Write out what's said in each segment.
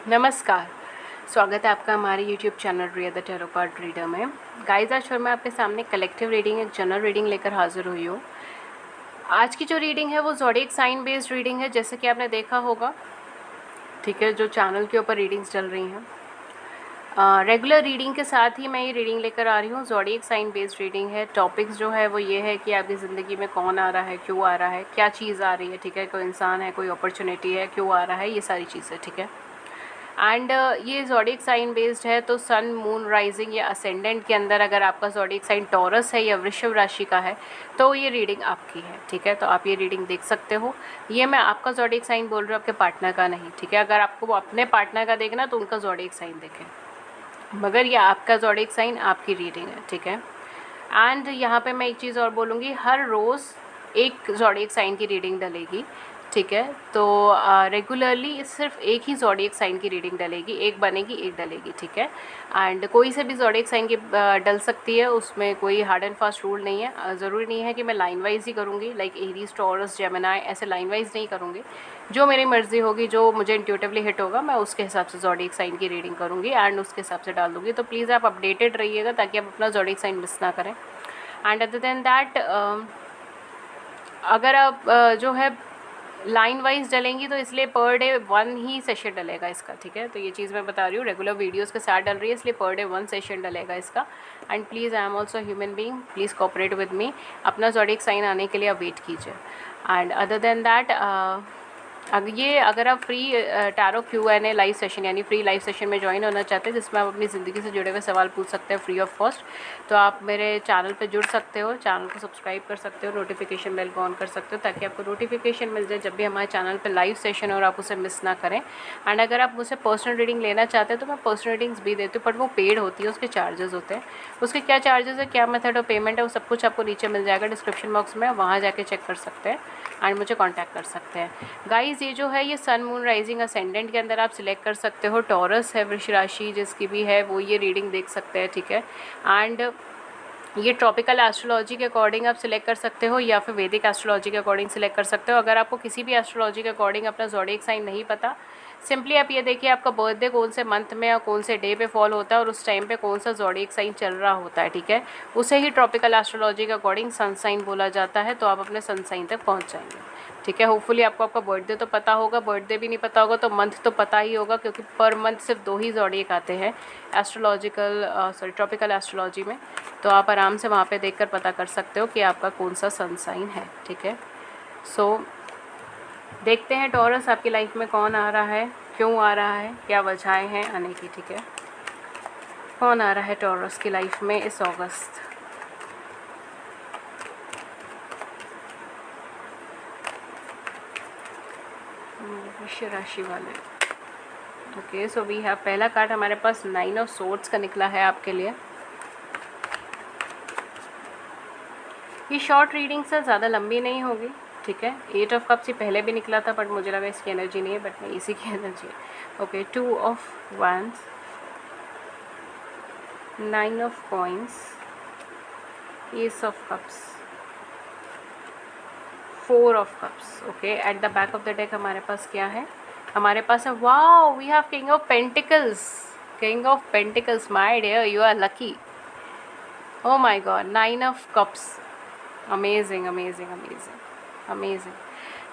नमस्कार। स्वागत है आपका हमारे YouTube channel Riya the tarot card reader में। गाइस, आज फिर मैं आपके सामने कलेक्टिव रीडिंग, एक जनरल रीडिंग लेकर हाजिर हुई हूँ। आज की जो रीडिंग है वो ज़ोडिएक साइन बेस्ड रीडिंग है, जैसे कि आपने देखा होगा, ठीक है, जो चैनल के ऊपर रीडिंग्स चल रही हैं। रेगुलर रीडिंग के साथ ही मैं ये रीडिंग लेकर आ रही हूँ। ज़ोडिएक साइन बेस्ड रीडिंग है। टॉपिक्स जो है वो ये है कि आपकी ज़िंदगी में कौन आ रहा है, क्यों आ रहा है, क्या चीज़ आ रही है, ठीक है, कोई इंसान है, कोई अपॉर्चुनिटी है, क्यों आ रहा है, ये सारी चीज़ें, ठीक है। एंड ये ज़ोडिएक साइन बेस्ड है, तो सन, मून, राइजिंग या असेंडेंट के अंदर अगर आपका ज़ोडिएक साइन टॉरस है या वृषभ राशि का है तो ये रीडिंग आपकी है, ठीक है। तो आप ये रीडिंग देख सकते हो। ये मैं आपका ज़ोडिएक साइन बोल रही हूँ, आपके पार्टनर का नहीं, ठीक है। अगर आपको अपने पार्टनर का देखना तो उनका ज़ोडिएक साइन देखें, मगर ये आपका ज़ोडिएक साइन, आपकी रीडिंग है, ठीक है। एंड यहाँ पे मैं एक चीज़ और बोलूँगी, हर रोज़ एक ज़ोडिएक साइन की रीडिंग डलेगी, ठीक है। तो रेगुलरली सिर्फ एक ही ज़ोडिएक साइन की रीडिंग डलेगी, एक बनेगी, एक डलेगी, ठीक है। एंड कोई से भी ज़ोडिएक साइन की डल सकती है, उसमें कोई हार्ड एंड फास्ट रूल नहीं है। ज़रूरी नहीं है कि मैं लाइन वाइज ही करूँगी, लाइक एरीज, टॉरस, जेमिनी, ऐसे लाइन वाइज नहीं करूँगी। जो मेरी मर्ज़ी होगी, जो मुझे इंट्यूटिवली हिट होगा, मैं उसके हिसाब से ज़ोडिएक साइन की रीडिंग करूँगी एंड उसके हिसाब से डाल दूँगी। तो प्लीज़ आप अपडेटेड रहिएगा ताकि आप अपना ज़ोडिएक साइन मिस ना करें। एंड अदर देन दैट, अगर आप जो है लाइन वाइज डलेंगी तो इसलिए पर डे 1 ही सेशन डलेगा इसका, ठीक है। तो ये चीज़ मैं बता रही हूँ, रेगुलर वीडियोस के साथ डल रही है, इसलिए पर डे 1 सेशन डलेगा इसका। And please, I am also human being, please cooperate with me. अपना ज़ोडिएक साइन आने के लिए आप वेट कीजिए। एंड अदर देन दैट, अगर आप free tarot Q&A live session, यानी फ्री लाइव सेशन में ज्वाइन होना चाहते हैं, जिसमें आप अपनी ज़िंदगी से जुड़े हुए सवाल पूछ सकते हैं फ्री ऑफ कॉस्ट, तो आप मेरे चैनल पे जुड़ सकते हो, चैनल को सब्सक्राइब कर सकते हो, नोटिफिकेशन बेल को ऑन कर सकते हो ताकि आपको नोटिफिकेशन मिल जाए जब भी हमारे चैनल पे लाइव सेशन हो और आप उसे मिस ना करें। एंड अगर आप मुझसे पर्सनल रीडिंग लेना चाहते हैं तो मैं पर्सनल रीडिंग्स भी देती हूँ, बट वो पेड होती है, उसके चार्जेस होते हैं। उसके क्या चार्जेस है, क्या मेथड ऑफ पेमेंट है, वो सब कुछ आपको नीचे मिल जाएगा डिस्क्रिप्शन बॉक्स में, वहाँ जाके चेक कर सकते हैं एंड मुझे कॉन्टैक्ट कर सकते हैं। गाइज़, ये जो है ये सन, मून, राइजिंग, असेंडेंट के अंदर आप सिलेक्ट कर सकते हो। टॉरस है, वृष राशि जिसकी भी है वो ये रीडिंग देख सकते हैं, ठीक है। एंड ये ट्रॉपिकल एस्ट्रोलॉजी के अकॉर्डिंग आप सिलेक्ट कर सकते हो या फिर वैदिक एस्ट्रोलॉजी के अकॉर्डिंग सिलेक्ट कर सकते हो। अगर आपको किसी भी एस्ट्रोलॉजी के अकॉर्डिंग अपना ज़ोडिएक साइन नहीं पता, सिंपली आप ये देखिए आपका बर्थडे कौन से मंथ में और कौन से डे पे फॉल होता है और उस टाइम पे कौन सा ज़ोडिएक साइन चल रहा होता है, ठीक है। उसे ही ट्रॉपिकल एस्ट्रोलॉजी के अकॉर्डिंग सन साइन बोला जाता है, तो आप अपने सन साइन तक पहुँच जाएंगे, ठीक है। होपफुली आपको आपका बर्थडे तो पता होगा, बर्थडे भी नहीं पता होगा तो मंथ तो पता ही होगा, क्योंकि पर मंथ सिर्फ 2 ही ज़ोडिएक आते हैं ट्रॉपिकल एस्ट्रोलॉजी में। तो आप आराम से वहाँ पे देखकर पता कर सकते हो कि आपका कौन सा सन साइन है, ठीक है। सो देखते हैं टॉरस आपकी लाइफ में कौन आ रहा है, क्यों आ रहा है, क्या वजहें हैं आने की, ठीक है। कौन आ रहा है टॉरस की लाइफ में इस अगस्त। वृष राशि वाले, ओके। सो वी हैव, पहला कार्ड हमारे पास 9 ऑफ सोर्ड्स का निकला है आपके लिए। ये शॉर्ट रीडिंग से ज़्यादा लंबी नहीं होगी, ठीक है। 8 ऑफ कप्स ही पहले भी निकला था, बट मुझे लगा इसकी एनर्जी नहीं है, बट नहीं, इसी की एनर्जी है, okay. 2 of wands, 9 of coins, ace of cups, 4 of cups, okay. At the back of the deck हमारे पास क्या है, हमारे पास है, wow, we have king of pentacles. King of pentacles, my dear, you are lucky. Oh my god, 9 of cups, amazing amazing amazing amazing.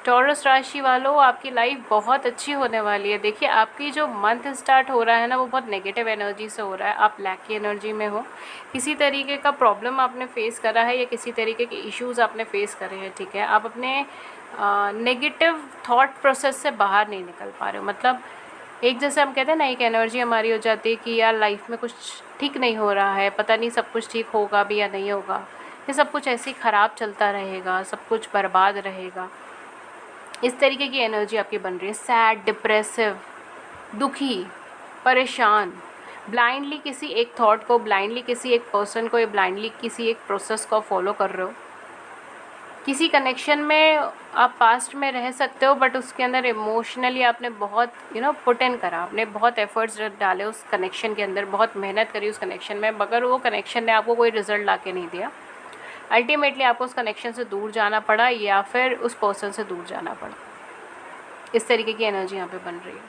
Taurus राशि वालों, आपकी लाइफ बहुत अच्छी होने वाली है। देखिए, आपकी जो मंथ स्टार्ट हो रहा है ना, वो बहुत नेगेटिव एनर्जी से हो रहा है। आप लैक की एनर्जी में हो, किसी तरीके का प्रॉब्लम आपने फेस करा है या किसी तरीके के इश्यूज आपने फेस करे हैं, ठीक है। आप अपने नेगेटिव थॉट प्रोसेस से बाहर नहीं निकल पा रहे हो। मतलब एक, जैसे हम कहते हैं ना, एक एनर्जी हमारी हो जाती है कि यार लाइफ में कुछ ठीक नहीं हो रहा है, पता नहीं सब कुछ ठीक होगा भी या नहीं होगा, ये सब कुछ ऐसे ही ख़राब चलता रहेगा, सब कुछ बर्बाद रहेगा। इस तरीके की एनर्जी आपकी बन रही है। सैड, डिप्रेसिव, दुखी, परेशान, ब्लाइंडली किसी एक थॉट को, ब्लाइंडली किसी एक पर्सन को या ब्लाइंडली किसी एक प्रोसेस को फॉलो कर रहे हो। किसी कनेक्शन में आप पास्ट में रह सकते हो, बट उसके अंदर इमोशनली आपने बहुत पुट इन करा, आपने बहुत एफर्ट्स डाले उस कनेक्शन के अंदर, बहुत मेहनत करी उस कनेक्शन में, मगर वो कनेक्शन ने आपको कोई रिजल्ट ला के नहीं दिया। अल्टीमेटली आपको उस कनेक्शन से दूर जाना पड़ा या फिर उस पर्सन से दूर जाना पड़ा। इस तरीके की एनर्जी यहाँ पे बन रही है।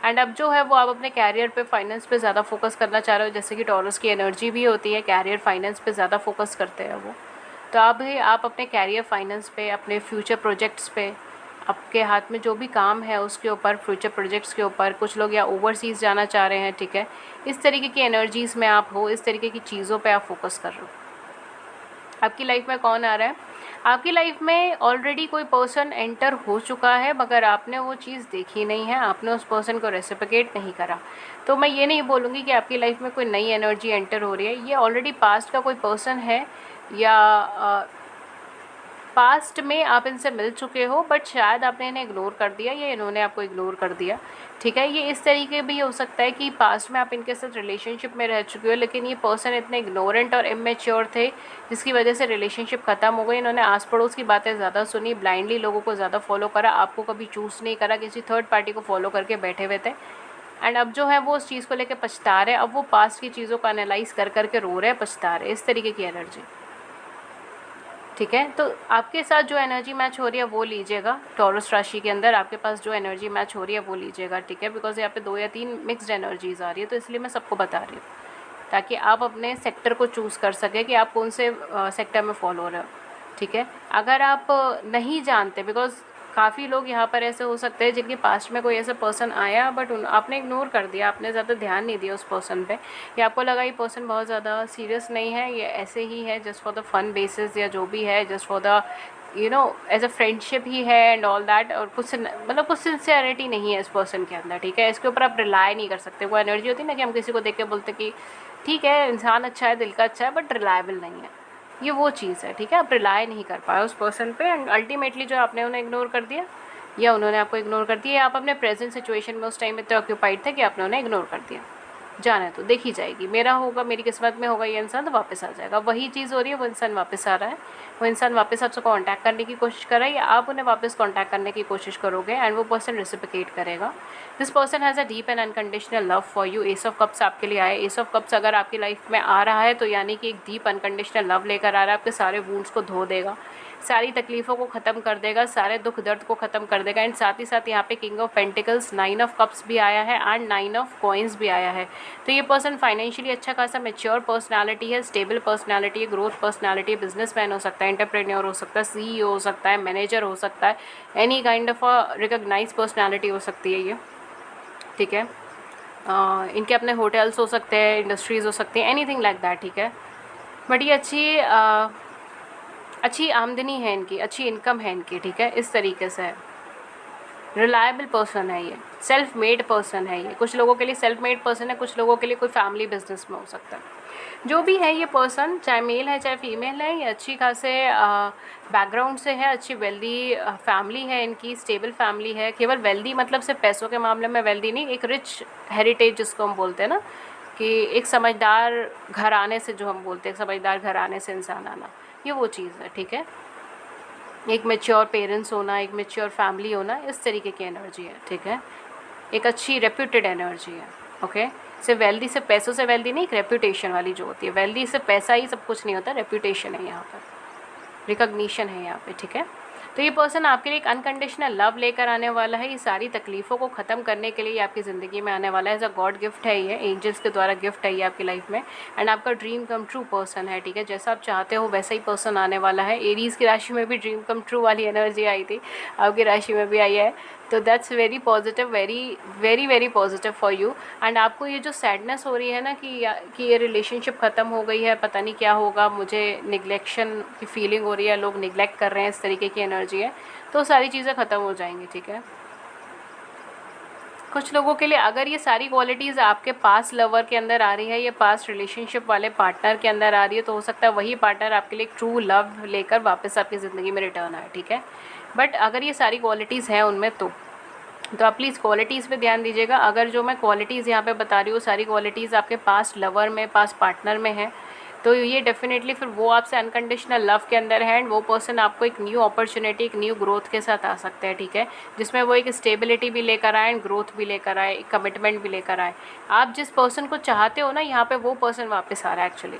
एंड अब जो है वो आप अपने कैरियर पे, फाइनेंस पे ज़्यादा फोकस करना चाह रहे हो, जैसे कि टॉरस की एनर्जी भी होती है, कैरियर फाइनेंस पे ज़्यादा फोकस करते हैं वो। तो अब ही आप अपने कैरियर फाइनेंस पे, अपने फ्यूचर प्रोजेक्ट्स पे, आपके हाथ में जो भी काम है उसके ऊपर, फ्यूचर प्रोजेक्ट्स के ऊपर, कुछ लोग या ओवरसीज़ जाना चाह रहे हैं, ठीक है, इस तरीके की एनर्जीज़ में आप हो, इस तरीके की चीज़ों पे आप फोकस कर रहे हो। आपकी लाइफ में कौन आ रहा है? आपकी लाइफ में ऑलरेडी कोई पर्सन एंटर हो चुका है, मगर आपने वो चीज़ देखी नहीं है, आपने उस पर्सन को रेसिप्रोकेट नहीं करा। तो मैं ये नहीं बोलूँगी कि आपकी लाइफ में कोई नई एनर्जी एंटर हो रही है। ये ऑलरेडी पास्ट का कोई पर्सन है, या पास्ट में आप इनसे मिल चुके हो, बट शायद आपने इन्हें इग्नोर कर दिया या इन्होंने आपको इग्नोर कर दिया, ठीक है। ये इस तरीके भी हो सकता है कि पास्ट में आप इनके साथ रिलेशनशिप में रह चुके हो, लेकिन ये पर्सन इतने इग्नोरेंट और इमेच्योर थे जिसकी वजह से रिलेशनशिप ख़त्म हो गई। इन्होंने आस पड़ोस की बातें ज़्यादा सुनी, ब्लाइंडली लोगों को ज़्यादा फॉलो करा, आपको कभी चूज़ नहीं करा, किसी थर्ड पार्टी को फॉलो करके बैठे हुए थे। एंड अब जो है वो उस चीज़ को लेकर पछता रहे, अब वो पास्ट की चीज़ों को एनालाइज कर करके रो रहे हैं, पछता रहे, इस तरीके की एनर्जी, ठीक है। तो आपके साथ जो एनर्जी मैच हो रही है वो लीजिएगा। टॉरस राशि के अंदर आपके पास जो एनर्जी मैच हो रही है वो लीजिएगा, ठीक है। बिकॉज यहाँ पे 2 या 3 मिक्स्ड एनर्जीज आ रही है, तो इसलिए मैं सबको बता रही हूँ ताकि आप अपने सेक्टर को चूज़ कर सकें कि आप कौन से सेक्टर में फॉलो हो रहे हो, ठीक है। अगर आप नहीं जानते, बिकॉज काफ़ी लोग यहाँ पर ऐसे हो सकते हैं जिनके पास्ट में कोई ऐसा पर्सन आया, बट आपने इग्नोर कर दिया, आपने ज़्यादा ध्यान नहीं दिया उस पर्सन पे, या आपको लगा ये पर्सन बहुत ज़्यादा सीरियस नहीं है, ये ऐसे ही है just for the fun basis, या जो भी है just for the as a friendship ही है एंड ऑल दैट, और कुछ मतलब कुछ सिंसियरिटी नहीं है इस पर्सन के अंदर, ठीक है। इसके ऊपर आप रिलाई नहीं कर सकते। वो एनर्जी होती है ना कि हम किसी को देख के बोलते कि ठीक है इंसान अच्छा है, दिल का अच्छा है, बट रिलायबल नहीं है, ये वो चीज़ है, ठीक है। आप रिलाई नहीं कर पाए उस पर्सन पे, एंड अल्टीमेटली जो आपने उन्हें इग्नोर कर दिया या उन्होंने आपको इग्नोर कर दिया, या आप अपने प्रेजेंट सिचुएशन में उस टाइम इतने ऑक्यूपाइड थे कि आपने उन्हें इग्नोर कर दिया। जाना है तो देखी जाएगी, मेरा होगा, मेरी किस्मत में होगा ये इंसान, तो वापस आ जाएगा। वही चीज़ हो रही है, वो इंसान वापस आ रहा है, वो इंसान वापस आपसे कांटेक्ट करने की कोशिश कर रहा है, या आप उन्हें वापस कांटेक्ट करने की कोशिश करोगे, एंड वो पर्सन रेसिप्रोकेट करेगा। This person has a deep and unconditional love for you. S of cups आपके लिए आए। एस ऑफ कप्स अगर आपकी लाइफ में आ रहा है तो यानी कि एक डीप अनकंडीशनल लव लेकर आ रहा है, आपके सारे वूंड्स को धो देगा, सारी तकलीफ़ों को ख़त्म कर देगा, सारे दुख दर्द को ख़त्म कर देगा। एंड साथ ही साथ यहाँ पे king of pentacles, 9 of cups भी आया है, एंड 9 ऑफ कॉइन्स भी आया है। तो ये पर्सन फाइनेंशियली अच्छा खासा मैच्योर पर्सनालिटी है, स्टेबल पर्सनालिटी है, ग्रोथ पर्सनालिटी है, बिजनेसमैन हो सकता है, एंटरप्रेन्योर हो सकता है, CEO हो सकता है, मैनेजर हो सकता है, any kind of a recognise personality हो सकती है ये, ठीक है। इनके अपने होटल्स हो सकते हैं, इंडस्ट्रीज़ हो सकती हैं, एनीथिंग लाइक दैट, ठीक है। बट ये अच्छी आमदनी है इनकी, अच्छी इनकम है इनकी, ठीक है, इस तरीके से है। रिलायबल पर्सन है ये, सेल्फ मेड पर्सन है ये। कुछ लोगों के लिए सेल्फ मेड पर्सन है, कुछ लोगों के लिए कोई फैमिली बिजनेस में हो सकता है। जो भी है ये पर्सन, चाहे मेल है चाहे फीमेल है, ये अच्छी खासे बैकग्राउंड से है, अच्छी वेल्दी फैमिली है इनकी, स्टेबल फैमिली है। केवल वेल्दी मतलब सिर्फ पैसों के मामले में वेल्दी नहीं, एक रिच हेरिटेज जिसको हम बोलते हैं ना, कि एक समझदार घराने से, जो हम बोलते हैं समझदार घराने से इंसान आना, ये वो चीज़ है, ठीक है। एक मैच्योर पेरेंट्स होना, एक मैच्योर फैमिली होना, इस तरीके की एनर्जी है, ठीक है। एक अच्छी रेप्यूटेड एनर्जी है, ओके। सिर्फ वेल्दी से पैसों से वेल्दी नहीं, एक रेप्यूटेशन वाली जो होती है। वेल्दी से पैसा ही सब कुछ नहीं होता, रेप्यूटेशन है यहाँ पर, रिकॉग्निशन है यहाँ पे, ठीक है। तो ये पर्सन आपके लिए एक अनकंडीशनल लव लेकर आने वाला है। ये सारी तकलीफ़ों को ख़त्म करने के लिए आपकी ज़िंदगी में आने वाला है। एज अ गॉड गिफ्ट है ये, एंजल्स के द्वारा गिफ्ट है ये आपकी लाइफ में, एंड आपका ड्रीम कम ट्रू पर्सन है, ठीक है। जैसा आप चाहते हो वैसा ही पर्सन आने वाला है। एरीज़ की राशि में भी ड्रीम कम ट्रू वाली एनर्जी आई थी, आपकी राशि में भी आई है, तो that's very positive, very very very positive for you. And आपको ये जो सैडनेस हो रही है ना कि ये रिलेशनशिप ख़त्म हो गई है, पता नहीं क्या होगा, मुझे निगलेक्शन की फीलिंग हो रही है, लोग निगलेक्ट कर रहे हैं, इस तरीके की एनर्जी है, तो सारी चीज़ें ख़त्म हो जाएंगी, ठीक है। कुछ लोगों के लिए अगर ये सारी क्वालिटीज़ आपके पास लवर के अंदर आ रही है, ये पास रिलेशनशिप वाले पार्टनर के अंदर आ रही है, तो हो सकता है वही पार्टनर आपके लिए ट्रू लव लेकर वापस आपकी ज़िंदगी में रिटर्न आए, ठीक है। बट अगर ये सारी क्वालिटीज़ हैं उनमें, तो आप प्लीज़ क्वालिटीज़ पे ध्यान दीजिएगा। अगर जो मैं क्वालिटीज़ यहाँ पे बता रही हूँ सारी क्वालिटीज़ आपके पास लवर में, पास पार्टनर में है, तो ये डेफिनेटली फिर वो आपसे अनकंडीशनल लव के अंदर है, एंड वो पर्सन आपको एक न्यू अपॉर्चुनिटी, एक न्यू ग्रोथ के साथ आ सकते हैं, ठीक है। जिसमें वो एक स्टेबिलिटी भी लेकर आए, एंड ग्रोथ भी लेकर आए, एक कमिटमेंट भी लेकर आए। आप जिस पर्सन को चाहते हो ना, यहाँ पे वो पर्सन वापस आ रहा है एक्चुअली।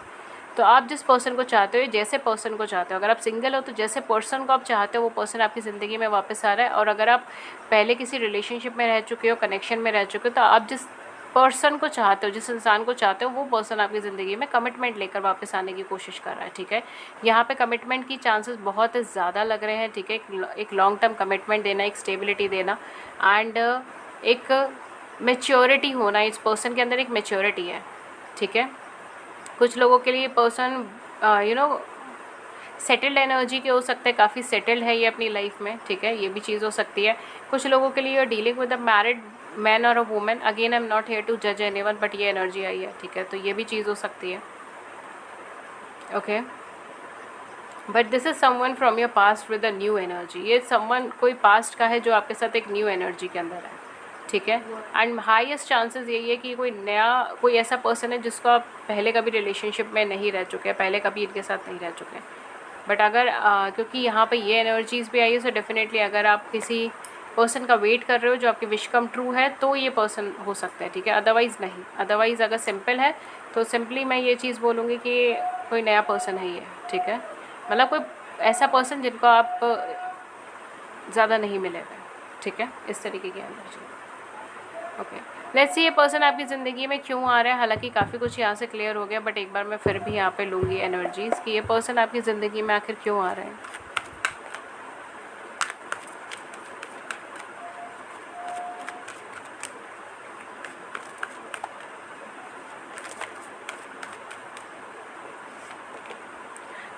तो आप जिस पर्सन को चाहते हो, जैसे पर्सन को चाहते हो, अगर आप सिंगल हो तो जैसे पर्सन को आप चाहते हो वो पर्सन आपकी ज़िंदगी में वापस आ रहा है। और अगर आप पहले किसी रिलेशनशिप में रह चुके हो, कनेक्शन में रह चुके हो, तो आप जिस पर्सन को चाहते हो, जिस इंसान को चाहते हो, वो पर्सन आपकी ज़िंदगी में कमिटमेंट लेकर वापस आने की कोशिश कर रहा है, ठीक है। यहाँ पे कमिटमेंट की चांसेस बहुत ज़्यादा लग रहे हैं, ठीक है। एक लॉन्ग टर्म कमिटमेंट देना, एक स्टेबिलिटी देना, एंड एक मैच्योरिटी होना। इस पर्सन के अंदर एक मैच्योरिटी है, ठीक है। कुछ लोगों के लिए पर्सन सेटल्ड एनर्जी के हो सकते हैं, काफ़ी सेटल्ड है ये अपनी लाइफ में, ठीक है, ये भी चीज़ हो सकती है। कुछ लोगों के लिए dealing with a married man और a woman. Again I am not here to जज एनीवन, बट ये एनर्जी आई है, ठीक है, तो ये भी चीज़ हो सकती है, okay. But this is someone from your past with a new energy. ये समवन कोई पास्ट का है जो आपके साथ एक न्यू एनर्जी के अंदर है, ठीक है। एंड हाईएस्ट चांसेस यही है कि कोई ऐसा पर्सन है जिसको आप पहले कभी रिलेशनशिप में नहीं रह चुके हैं, पहले कभी इनके साथ नहीं रह चुके हैं। बट अगर क्योंकि यहाँ पे ये एनर्जीज़ भी आई है, सो डेफिनेटली अगर आप किसी पर्सन का वेट कर रहे हो जो आपकी विश कम ट्रू है, तो ये पर्सन हो सकता है, ठीक है, अदरवाइज़ नहीं। अदरवाइज़ अगर सिंपल है तो सिंपली मैं ये चीज़ बोलूँगी कि कोई नया पर्सन है ये, ठीक है। मतलब कोई ऐसा पर्सन जिनको आप ज़्यादा नहीं मिले हुए, ठीक है, इस तरीके की एनर्जी, ओके। लेट्स सी ये पर्सन आपकी ज़िंदगी में क्यों आ रहा है। हालांकि काफ़ी कुछ यहाँ से क्लियर हो गया, बट एक बार मैं फिर भी यहाँ पे लूँगी एनर्जीज़ कि ये पर्सन आपकी ज़िंदगी में आखिर क्यों आ रहे हैं।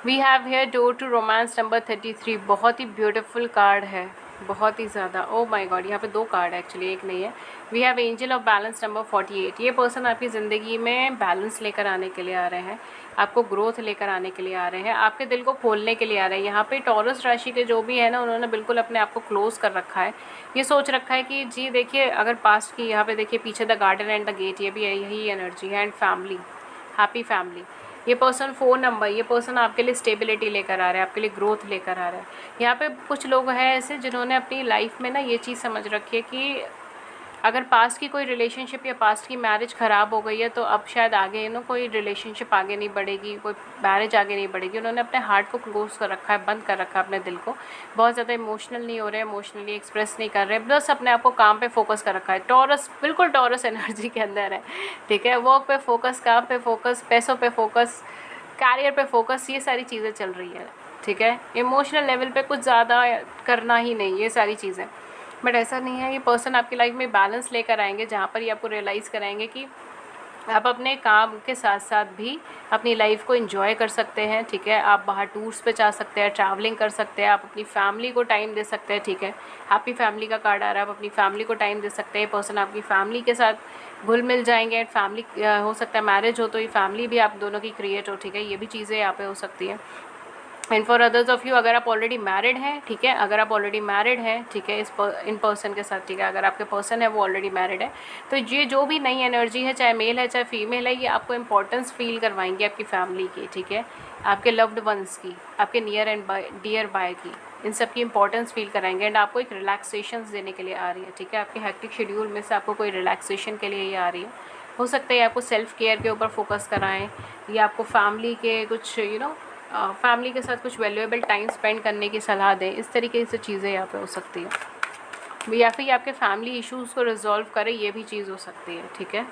We have here door to romance number 33। बहुत ही ब्यूटीफुल कार्ड है, बहुत ही ज़्यादा। ओ माय गॉड, यहाँ पे 2 कार्ड है एक्चुअली, एक नहीं है। We have angel of balance number 48। ये पर्सन आपकी ज़िंदगी में बैलेंस लेकर आने के लिए आ रहे हैं, आपको ग्रोथ लेकर आने के लिए आ रहे हैं, आपके दिल को खोलने के लिए आ रहे हैं। यहाँ पे टॉरस राशि के जो भी है ना, उन्होंने बिल्कुल अपने आप को क्लोज कर रखा है। ये सोच रखा है कि जी देखिए, अगर पास्ट की यहाँ पे देखिए पीछे the garden and the gate, ये भी यही एनर्जी है, एंड फैमिली, हैप्पी फैमिली। ये पर्सन 4 नंबर, ये पर्सन आपके लिए स्टेबिलिटी लेकर आ रहा है, आपके लिए ग्रोथ लेकर आ रहा है। यहाँ पे कुछ लोग हैं ऐसे जिन्होंने अपनी लाइफ में ना ये चीज़ समझ रखी है कि अगर पास्ट की कोई रिलेशनशिप या पास्ट की मैरिज ख़राब हो गई है, तो अब शायद आगे कोई रिलेशनशिप आगे नहीं बढ़ेगी, कोई मैरिज आगे नहीं बढ़ेगी। उन्होंने अपने हार्ट को क्लोज कर रखा है, बंद कर रखा है अपने दिल को, बहुत ज़्यादा इमोशनल नहीं हो रहे, इमोशनली एक्सप्रेस नहीं कर रहे, बस अपने आप को काम पे फोकस कर रखा है। टॉरस, बिल्कुल टॉरस एनर्जी के अंदर है, ठीक है। वर्क पे फोकस, काम पे फोकस, पैसों पे फोकस, कैरियर पे फोकस, ये सारी चीज़ें चल रही है, ठीक है। इमोशनल लेवल पे कुछ ज़्यादा करना ही नहीं, ये सारी चीज़ें। बट ऐसा नहीं है, ये पर्सन आपकी लाइफ में बैलेंस लेकर आएंगे, जहाँ पर ये आपको रियलाइज़ कराएंगे कि आप अपने काम के साथ साथ भी अपनी लाइफ को एंजॉय कर सकते हैं, ठीक है। आप बाहर टूर्स पे जा सकते हैं, ट्रैवलिंग कर सकते हैं, आप अपनी फैमिली को टाइम दे सकते हैं, ठीक है। हैप्पी फैमिली का कार्ड आ रहा है, आप अपनी फैमिली को टाइम दे सकते हैं। पर्सन आपकी फैमिली के साथ घुल मिल जाएंगे, फैमिली हो सकता है मैरिज हो तो ये फैमिली भी आप दोनों की क्रिएट हो, ठीक है। ये भी चीज़ें यहाँ पे हो सकती हैं। And for others of you, अगर आप ऑलरेडी मैरिड हैं, ठीक है, अगर आप ऑलरेडी मैरिड हैं, ठीक है, इन पर्सन के साथ, ठीक है, अगर आपके पर्सन है वो ऑलरेडी मैरिड है, तो ये जो भी नई एनर्जी है, चाहे मेल है चाहे फीमेल है, ये आपको इंपॉर्टेंस फील करवाएंगे आपकी फैमिली की, ठीक है, आपके लव्ड वंस की, आपके नियर एंड डियर बाय की, इन सब की इंपॉर्टेंस फील कराएंगे। एंड आपको एक रिलैक्सेशन देने के लिए आ रही है, ठीक है। आपके हेक्टिक शेड्यूल में से आपको कोई रिलैक्सेशन के लिए ये आ रही है। हो सकता है आपको सेल्फ केयर के ऊपर फोकस कराएं, या आपको फैमिली के कुछ फैमिली के साथ कुछ वैल्यूएबल टाइम स्पेंड करने की सलाह दें। इस तरीके से चीज़ें यहाँ पे हो सकती है। या फिर आपके फैमिली इश्यूज़ को रिजॉल्व करें, ये भी चीज़ हो सकती है, ठीक है।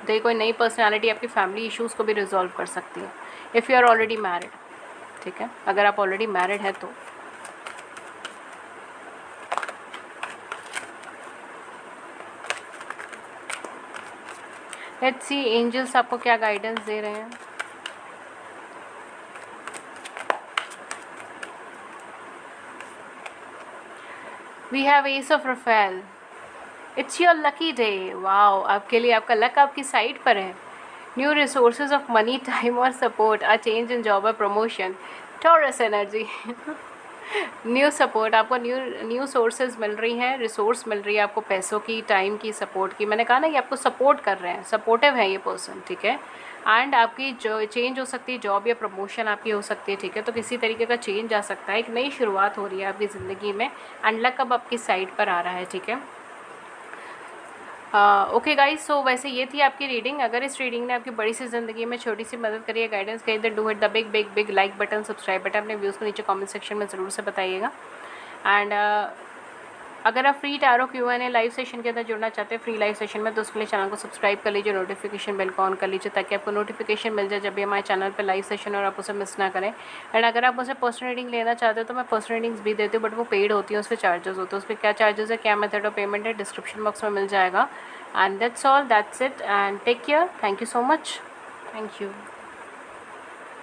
तो ये कोई नई पर्सनालिटी आपकी फैमिली इश्यूज़ को भी रिजॉल्व कर सकती है, if you are already married, ठीक है, अगर आप ऑलरेडी मैरिड है तो। लेट्स सी एंजल्स आपको क्या गाइडेंस दे रहे हैं। We have ace of raffle. It's your lucky day. Wow, आपके लिए आपका लक आपकी साइड पर है। New resources of money, time और support, a change in job और promotion, taurus energy. New support, आपको न्यू सोर्सेज मिल रही हैं, रिसोर्स मिल रही है आपको, पैसों की, टाइम की, सपोर्ट की। मैंने कहा ना, ये आपको सपोर्ट कर रहे हैं, सपोर्टिव है ये पर्सन, ठीक है। एंड आपकी जो चेंज हो सकती है, जॉब या प्रमोशन आपकी हो सकती है, ठीक है। तो किसी तरीके का चेंज आ सकता है, एक नई शुरुआत हो रही है आपकी ज़िंदगी में, एंड लक अब आपकी साइड पर आ रहा है, ठीक है। ओके गाइस, सो वैसे ये थी आपकी रीडिंग। अगर इस रीडिंग ने आपकी बड़ी सी ज़िंदगी में छोटी सी मदद करी है, गाइडेंस करी, तो do hit the big big big like button, subscribe button. अपने व्यूज़ को नीचे कमेंट सेक्शन में ज़रूर से बताइएगा। एंड अगर आप free tarot Q&A live session के अंदर जुड़ना चाहते हैं फ्री लाइव सेशन में, तो उसके लिए चैनल को सब्सक्राइब कर लीजिए, नोटिफिकेशन बेल को ऑन कर लीजिए, ताकि आपको नोटिफिकेशन मिल जाए जब भी हमारे चैनल पे लाइव सेशन और आप उसे मिस ना करें। एंड अगर आप मुझसे पर्सनल रीडिंग लेना चाहते हो तो मैं पर्सनल रीडिंग्स भी देती हूँ, बट वो पेड होती है, उस पर चार्जेस होते हैं। उस पर क्या चार्जेस है, क्या मेथड ऑफ पेमेंट है, डिस्क्रिप्शन बॉक्स में मिल जाएगा। And that's all, that's it, and take care. Thank you so much. Thank you.